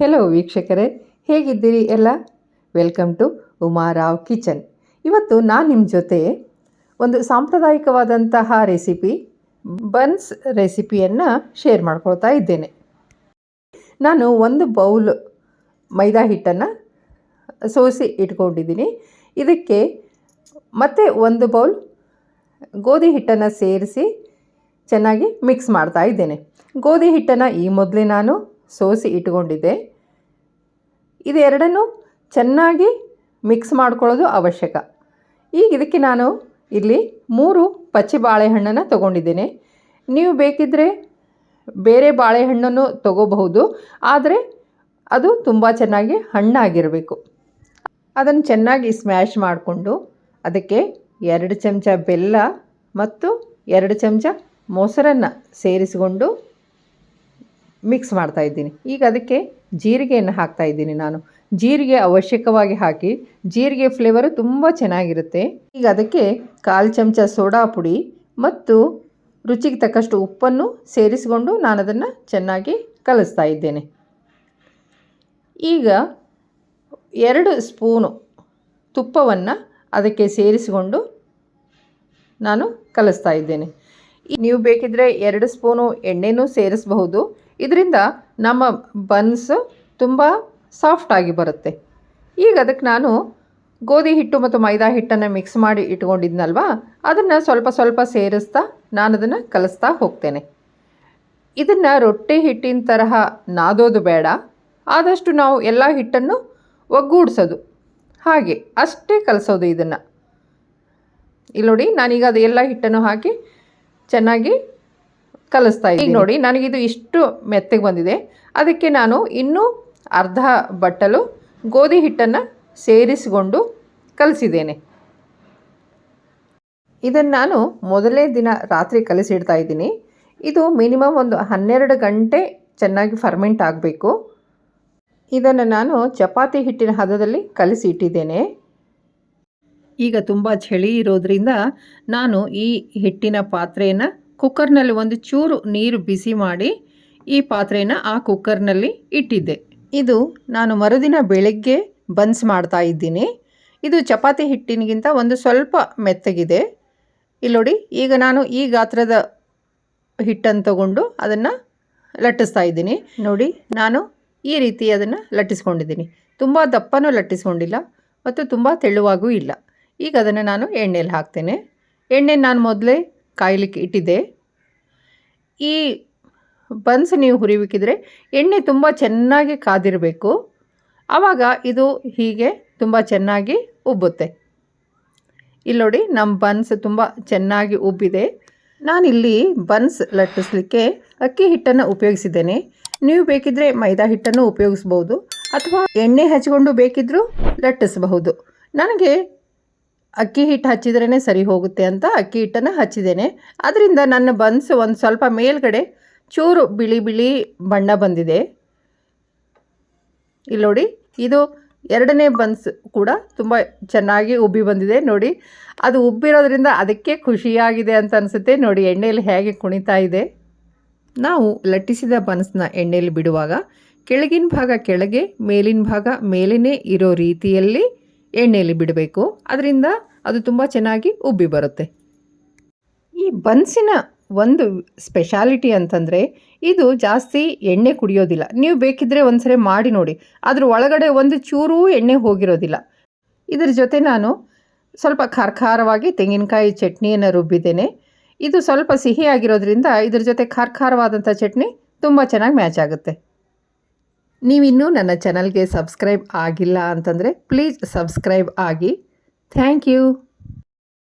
Hello ವೀಕ್ಷಕರೇ, ಹೇಗಿದ್ದೀರಿ ಎಲ್ಲ? Welcome to Uma Rao kitchen. ಇವತ್ತು ನಾನು ನಿಮ್ಮ ಜೊತೆ ಒಂದು ಸಾಂಪ್ರದಾಯಿಕವಾದಂತಹ ರೆಸಿಪಿ ಬನ್ಸ್ ರೆಸಿಪಿಯನ್ನು ಶೇರ್ ಮಾಡ್ಕೊಳ್ತಾ ಇದ್ದೇನೆ. ನಾನು ಒಂದು ಬೌಲ್ ಮೈದಾ ಹಿಟ್ಟನ್ನು ಸೋಸಿ ಇಟ್ಕೊಂಡಿದ್ದೀನಿ. ಇದಕ್ಕೆ ಮತ್ತೆ ಒಂದು ಬೌಲ್ ಗೋಧಿ ಹಿಟ್ಟನ್ನು ಸೇರಿಸಿ ಚೆನ್ನಾಗಿ ಮಿಕ್ಸ್ ಮಾಡ್ತಾ ಇದ್ದೇನೆ. ಗೋಧಿ ಹಿಟ್ಟನ್ನು ಈ ಮೊದಲೇ ನಾನು ಸೋಸಿ ಇಟ್ಕೊಂಡಿದ್ದೆ. ಇದೆರಡನ್ನೂ ಚೆನ್ನಾಗಿ ಮಿಕ್ಸ್ ಮಾಡ್ಕೊಳ್ಳೋದು ಅವಶ್ಯಕ. ಈಗ ಇದಕ್ಕೆ ನಾನು ಇಲ್ಲಿ 3 ಪಚ್ಚೆ ಬಾಳೆಹಣ್ಣನ್ನು ತೊಗೊಂಡಿದ್ದೇನೆ. ನೀವು ಬೇಕಿದ್ದರೆ ಬೇರೆ ಬಾಳೆಹಣ್ಣನ್ನು ತೊಗೋಬಹುದು, ಆದರೆ ಅದು ತುಂಬ ಚೆನ್ನಾಗಿ ಹಣ್ಣಾಗಿರಬೇಕು. ಅದನ್ನು ಚೆನ್ನಾಗಿ ಸ್ಮ್ಯಾಶ್ ಮಾಡಿಕೊಂಡು ಅದಕ್ಕೆ 2 ಚಮಚ ಬೆಲ್ಲ ಮತ್ತು 2 ಚಮಚ ಮೊಸರನ್ನು ಸೇರಿಸಿಕೊಂಡು ಮಿಕ್ಸ್ ಮಾಡ್ತಾಯಿದ್ದೀನಿ. ಈಗ ಅದಕ್ಕೆ ಜೀರಿಗೆಯನ್ನು ಹಾಕ್ತಾಯಿದ್ದೀನಿ. ನಾನು ಜೀರಿಗೆ ಅವಶ್ಯಕವಾಗಿ ಹಾಕಿ, ಜೀರಿಗೆ ಫ್ಲೇವರು ತುಂಬ ಚೆನ್ನಾಗಿರುತ್ತೆ. ಈಗ ಅದಕ್ಕೆ 1/4 ಚಮಚ ಸೋಡಾ ಪುಡಿ ಮತ್ತು ರುಚಿಗೆ ತಕ್ಕಷ್ಟು ಉಪ್ಪನ್ನು ಸೇರಿಸಿಕೊಂಡು ನಾನು ಅದನ್ನು ಚೆನ್ನಾಗಿ ಕಲಿಸ್ತಾ ಇದ್ದೇನೆ. ಈಗ 2 ಸ್ಪೂನು ತುಪ್ಪವನ್ನು ಅದಕ್ಕೆ ಸೇರಿಸಿಕೊಂಡು ನಾನು ಕಲಿಸ್ತಾ ಇದ್ದೇನೆ. ನೀವು ಬೇಕಿದ್ದರೆ 2 ಸ್ಪೂನು ಎಣ್ಣೆನೂ ಸೇರಿಸಬಹುದು. ಇದರಿಂದ ನಮ್ಮ ಬನ್ಸು ತುಂಬ ಸಾಫ್ಟಾಗಿ ಬರುತ್ತೆ. ಈಗ ಅದಕ್ಕೆ ನಾನು ಗೋಧಿ ಹಿಟ್ಟು ಮತ್ತು ಮೈದಾ ಹಿಟ್ಟನ್ನು ಮಿಕ್ಸ್ ಮಾಡಿ ಇಟ್ಕೊಂಡಿದ್ನಲ್ವ, ಅದನ್ನು ಸ್ವಲ್ಪ ಸ್ವಲ್ಪ ಸೇರಿಸ್ತಾ ನಾನು ಅದನ್ನು ಕಲಿಸ್ತಾ ಹೋಗ್ತೇನೆ. ಇದನ್ನು ರೊಟ್ಟಿ ಹಿಟ್ಟಿನ ತರಹ ನಾದೋದು ಬೇಡ, ಆದಷ್ಟು ನಾವು ಎಲ್ಲ ಹಿಟ್ಟನ್ನು ಒಗ್ಗೂಡಿಸೋದು, ಹಾಗೆ ಅಷ್ಟೇ ಕಲಿಸೋದು. ಇದನ್ನು ಇಲ್ಲಿ ನೋಡಿ, ನಾನೀಗ ಅದು ಎಲ್ಲ ಹಿಟ್ಟನ್ನು ಹಾಕಿ ಚೆನ್ನಾಗಿ ಕಲಿಸ್ತಾ ಇದ್ದೀನಿ. ಈಗ ನೋಡಿ, ನನಗಿದು ಇಷ್ಟು ಮೆತ್ತಗೆ ಬಂದಿದೆ. ಅದಕ್ಕೆ ನಾನು ಇನ್ನೂ ಅರ್ಧ ಬಟ್ಟಲು ಗೋಧಿ ಹಿಟ್ಟನ್ನು ಸೇರಿಸಿಕೊಂಡು ಕಲಿಸಿದ್ದೇನೆ. ಇದನ್ನು ನಾನು ಮೊದಲನೇ ದಿನ ರಾತ್ರಿ ಕಲಿಸಿಡ್ತಾ ಇದ್ದೀನಿ. ಇದು ಮಿನಿಮಮ್ ಒಂದು 12 ಗಂಟೆ ಚೆನ್ನಾಗಿ ಫರ್ಮೆಂಟ್ ಆಗಬೇಕು. ಇದನ್ನು ನಾನು ಚಪಾತಿ ಹಿಟ್ಟಿನ ಹದದಲ್ಲಿ ಕಲಿಸಿ ಇಟ್ಟಿದ್ದೇನೆ. ಈಗ ತುಂಬ ಚಳಿ ಇರೋದ್ರಿಂದ ನಾನು ಈ ಹಿಟ್ಟಿನ ಪಾತ್ರೆಯನ್ನು ಕುಕ್ಕರ್ನಲ್ಲಿ ಒಂದು ಚೂರು ನೀರು ಬಿಸಿ ಮಾಡಿ ಈ ಪಾತ್ರೆಯನ್ನು ಆ ಕುಕ್ಕರ್ನಲ್ಲಿ ಇಟ್ಟಿದ್ದೆ. ಇದು ನಾನು ಮರುದಿನ ಬೆಳಗ್ಗೆ ಬನ್ಸ್ ಮಾಡ್ತಾ ಇದ್ದೀನಿ. ಇದು ಚಪಾತಿ ಹಿಟ್ಟಿನಿಗಿಂತ ಒಂದು ಸ್ವಲ್ಪ ಮೆತ್ತಗಿದೆ. ಇಲ್ಲಿ ನೋಡಿ, ಈಗ ನಾನು ಈ ಗಾತ್ರದ ಹಿಟ್ಟನ್ನು ತಗೊಂಡು ಅದನ್ನು ಲಟ್ಟಿಸ್ತಾ ಇದ್ದೀನಿ. ನೋಡಿ, ನಾನು ಈ ರೀತಿ ಅದನ್ನು ಲಟ್ಟಿಸ್ಕೊಂಡಿದ್ದೀನಿ. ತುಂಬ ದಪ್ಪನೂ ಲಟ್ಟಿಸ್ಕೊಂಡಿಲ್ಲ ಮತ್ತು ತುಂಬ ತೆಳುವಾಗೂ ಇಲ್ಲ. ಈಗ ಅದನ್ನು ನಾನು ಎಣ್ಣೆಯಲ್ಲಿ ಹಾಕ್ತೇನೆ. ಎಣ್ಣೆ ನಾನು ಮೊದಲೇ ಕಾಯಲಿಕ್ಕೆ ಇಟ್ಟಿದ್ದೆ. ಈ ಬನ್ಸ್ ನೀವು ಹುರಿಬೇಕಿದ್ರೆ ಎಣ್ಣೆ ತುಂಬ ಚೆನ್ನಾಗಿ ಕಾದಿರಬೇಕು. ಆವಾಗ ಇದು ಹೀಗೆ ತುಂಬ ಚೆನ್ನಾಗಿ ಉಬ್ಬುತ್ತೆ. ಇಲ್ಲಿ ನೋಡಿ, ನಮ್ಮ ಬನ್ಸ್ ತುಂಬ ಚೆನ್ನಾಗಿ ಉಬ್ಬಿದೆ. ನಾನಿಲ್ಲಿ ಬನ್ಸ್ ಲಟ್ಟಿಸ್ಲಿಕ್ಕೆ ಅಕ್ಕಿ ಹಿಟ್ಟನ್ನು ಉಪಯೋಗಿಸಿದ್ದೇನೆ. ನೀವು ಬೇಕಿದ್ದರೆ ಮೈದಾ ಹಿಟ್ಟನ್ನು ಉಪಯೋಗಿಸ್ಬೋದು ಅಥವಾ ಎಣ್ಣೆ ಹಚ್ಚಿಕೊಂಡು ಬೇಕಿದ್ದರೂ ಲಟ್ಟಿಸಬಹುದು. ನನಗೆ ಅಕ್ಕಿ ಹಿಟ್ಟು ಹಚ್ಚಿದ್ರೇ ಸರಿ ಹೋಗುತ್ತೆ ಅಂತ ಅಕ್ಕಿ ಹಿಟ್ಟನ್ನು ಹಚ್ಚಿದ್ದೇನೆ. ಅದರಿಂದ ನನ್ನ ಬನ್ಸ್ ಒಂದು ಸ್ವಲ್ಪ ಮೇಲ್ಗಡೆ ಚೂರು ಬಿಳಿ ಬಿಳಿ ಬಣ್ಣ ಬಂದಿದೆ. ಇಲ್ಲಿ ನೋಡಿ, ಇದು 2ನೇ ಬನ್ಸ್ ಕೂಡ ತುಂಬ ಚೆನ್ನಾಗಿ ಉಬ್ಬಿ ಬಂದಿದೆ. ನೋಡಿ, ಅದು ಉಬ್ಬಿರೋದ್ರಿಂದ ಅದಕ್ಕೆ ಖುಷಿಯಾಗಿದೆ ಅಂತ ಅನಿಸುತ್ತೆ. ನೋಡಿ, ಎಣ್ಣೆಯಲ್ಲಿ ಹೇಗೆ ಕುಣಿತಾ ಇದೆ. ನಾವು ಲಟ್ಟಿಸಿದ ಬನ್ಸ್ನ ಎಣ್ಣೆಯಲ್ಲಿ ಬಿಡುವಾಗ ಕೆಳಗಿನ ಭಾಗ ಕೆಳಗೆ, ಮೇಲಿನ ಭಾಗ ಮೇಲೇ ಇರೋ ರೀತಿಯಲ್ಲಿ ಎಣ್ಣೆಯಲ್ಲಿ ಬಿಡಬೇಕು. ಅದರಿಂದ ಅದು ತುಂಬ ಚೆನ್ನಾಗಿ ಉಬ್ಬಿ ಬರುತ್ತೆ. ಈ ಬನ್ಸಿನ ಒಂದು ಸ್ಪೆಷಾಲಿಟಿ ಅಂತಂದರೆ ಇದು ಜಾಸ್ತಿ ಎಣ್ಣೆ ಕುಡಿಯೋದಿಲ್ಲ. ನೀವು ಬೇಕಿದ್ದರೆ ಒಂದ್ಸರಿ ಮಾಡಿ ನೋಡಿ, ಅದ್ರ ಒಳಗಡೆ ಒಂದು ಚೂರೂ ಎಣ್ಣೆ ಹೋಗಿರೋದಿಲ್ಲ. ಇದರ ಜೊತೆ ನಾನು ಸ್ವಲ್ಪ ಖಾರವಾಗಿ ತೆಂಗಿನಕಾಯಿ ಚಟ್ನಿಯನ್ನು ರುಬ್ಬಿದ್ದೇನೆ. ಇದು ಸ್ವಲ್ಪ ಸಿಹಿಯಾಗಿರೋದ್ರಿಂದ ಇದ್ರ ಜೊತೆ ಖಾರವಾದಂಥ ಚಟ್ನಿ ತುಂಬ ಚೆನ್ನಾಗಿ ಮ್ಯಾಚ್ ಆಗುತ್ತೆ. ನೀವಿನ್ನೂ ನನ್ನ ಚಾನಲ್ಗೆ ಸಬ್ಸ್ಕ್ರೈಬ್ ಆಗಿಲ್ಲ ಅಂತಂದರೆ ಪ್ಲೀಸ್ ಸಬ್ಸ್ಕ್ರೈಬ್ ಆಗಿ. Thank you.